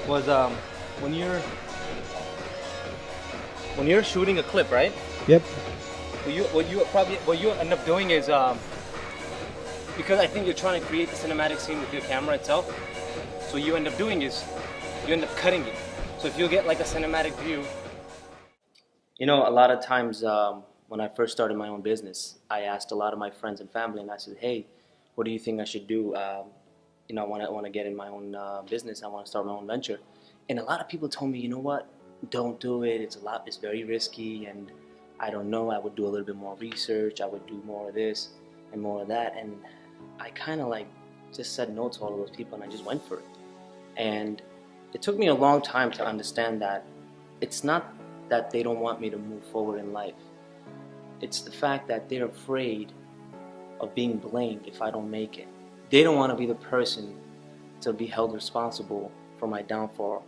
was when you're shooting a clip, right? Yep. What you end up doing is because I think you're trying to create the cinematic scene with your camera itself. So you end up doing is you end up cutting it. So if you get like a cinematic view, you know, a lot of times when I first started my own business, I asked a lot of my friends and family, and I said, "Hey, what do you think I should do? You know, I want to get in my own business. I want to start my own venture." And a lot of people told me, "You know what? Don't do it. It's very risky, and I don't know. I would do a little bit more research. I would do more of this and more of that." And I kind of like just said no to all of those people, and I just went for it. And it took me a long time to understand that it's not that they don't want me to move forward in life. It's the fact that they're afraid of being blamed if I don't make it. They don't want to be the person to be held responsible for my downfall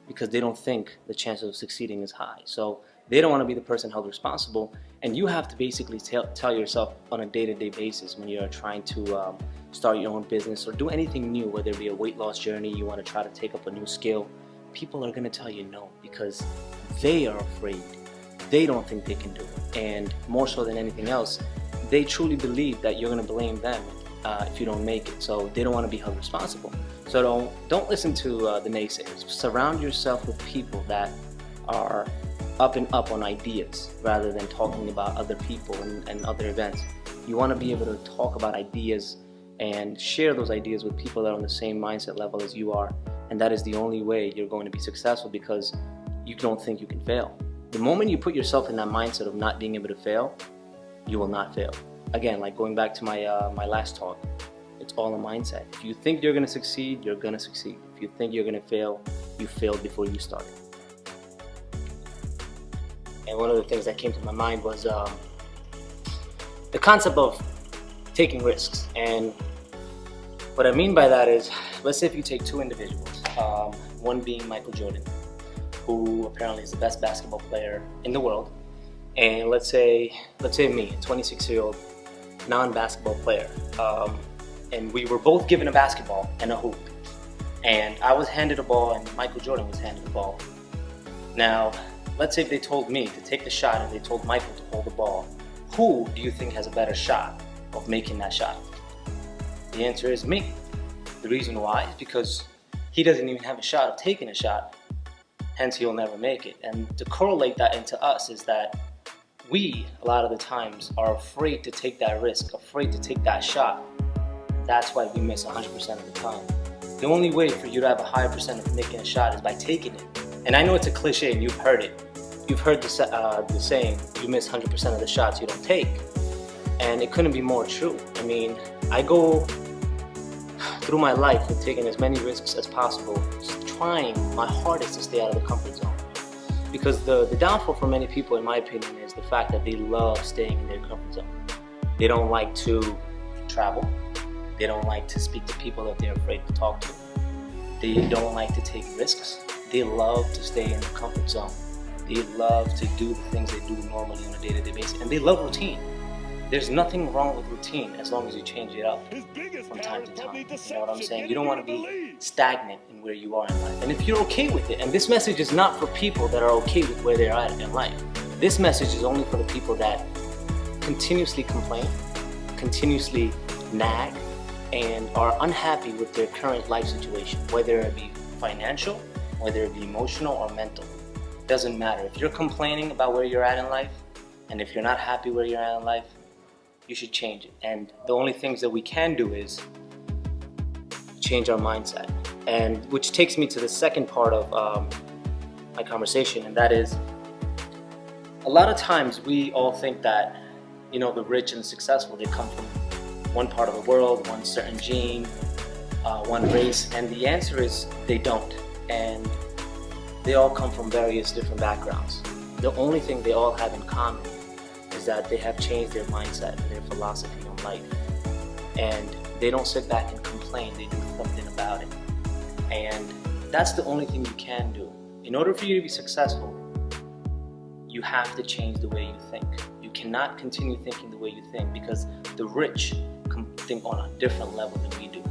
because they don't think the chance of succeeding is high. So they don't want to be the person held responsible, and you have to basically tell yourself on a day-to-day basis when you're trying to start your own business or do anything new, whether it be a weight loss journey, you want to try to take up a new skill, people are going to tell you no because they are afraid. They don't think they can do it, and more so than anything else, they truly believe that you're going to blame them if you don't make it. So they don't want to be held responsible. So don't listen to the naysayers. Surround yourself with people that are up and up on ideas rather than talking about other people and other events. You want to be able to talk about ideas and share those ideas with people that are on the same mindset level as you are, and that is the only way you're going to be successful, because you don't think you can fail. The moment you put yourself in that mindset of not being able to fail, you will not fail. Again, like going back to my last talk, it's all a mindset. If you think you're going to succeed, you're going to succeed. If you think you're going to fail, you failed before you started. And one of the things that came to my mind was the concept of taking risks. And what I mean by that is, let's say if you take two individuals, one being Michael Jordan, who apparently is the best basketball player in the world, and let's say me, a 26-year-old non-basketball player, and we were both given a basketball and a hoop, and I was handed a ball and Michael Jordan was handed a ball. Now, let's say if they told me to take the shot and they told Michael to hold the ball, who do you think has a better shot of making that shot? The answer is me. The reason why is because he doesn't even have a shot of taking a shot, hence he'll never make it. And to correlate that into us is that we, a lot of the times, are afraid to take that risk, afraid to take that shot. That's why we miss 100% of the time. The only way for you to have a higher percent of making a shot is by taking it. And I know it's a cliche and you've heard it. You've heard the saying, you miss 100% of the shots you don't take. And it couldn't be more true. I mean, I go through my life with taking as many risks as possible, trying my hardest to stay out of the comfort zone. Because the downfall for many people, in my opinion, is the fact that they love staying in their comfort zone. They don't like to travel. They don't like to speak to people that they're afraid to talk to. They don't like to take risks. They love to stay in the comfort zone. They love to do the things they do normally on a day-to-day basis. And they love routine. There's nothing wrong with routine as long as you change it up from time to time. You know what I'm saying? You don't want to be stagnant in where you are in life. And if you're okay with it, and this message is not for people that are okay with where they're at in life. This message is only for the people that continuously complain, continuously nag, and are unhappy with their current life situation, whether it be financial, whether it be emotional or mental. Doesn't matter. If you're complaining about where you're at in life, and if you're not happy where you're at in life, you should change it. And the only things that we can do is change our mindset. And which takes me to the second part of my conversation, and that is, a lot of times we all think that, you know, the rich and the successful, they come from one part of the world, one certain gene, one race, and the answer is they don't. And they all come from various different backgrounds. The only thing they all have in common is that they have changed their mindset and their philosophy on life. And they don't sit back and complain, they do something about it. And that's the only thing you can do. In order for you to be successful, you have to change the way you think. You cannot continue thinking the way you think, because the rich can think on a different level than we do.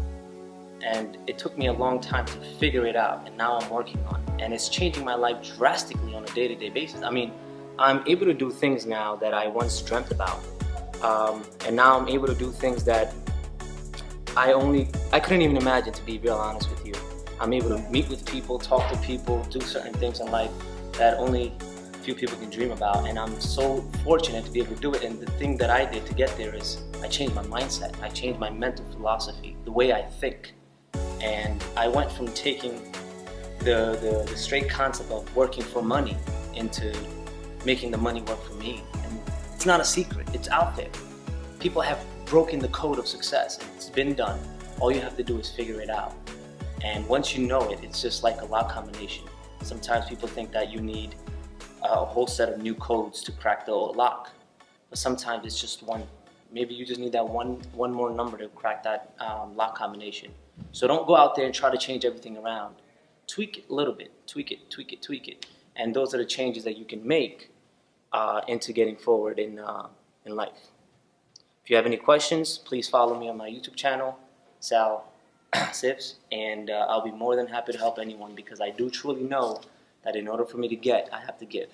and it took me a long time to figure it out, and now I'm working on it, and it's changing my life drastically on a day-to-day basis. I mean, I'm able to do things now that I once dreamt about, and now I'm able to do things that I couldn't even imagine, to be real honest with you. I'm able to meet with people, talk to people, do certain things in life that only few people can dream about, and I'm so fortunate to be able to do it. And the thing that I did to get there is I changed my mindset. I changed my mental philosophy, the way I think, and I went from taking the straight concept of working for money into making the money work for me. And it's not a secret, it's out there. People have broken the code of success. It's been done. All you have to do is figure it out. And once you know it, it's just like a lock combination. Sometimes people think that you need a whole set of new codes to crack the old lock, but sometimes it's just one. Maybe you just need that one more number to crack that lock combination. So don't go out there and try to change everything around. Tweak it a little bit, tweak it, and those are the changes that you can make into getting forward in life. If you have any questions, please follow me on my YouTube channel, Sal Sips, and I'll be more than happy to help anyone, because I do truly know that in order for me to get, I have to give.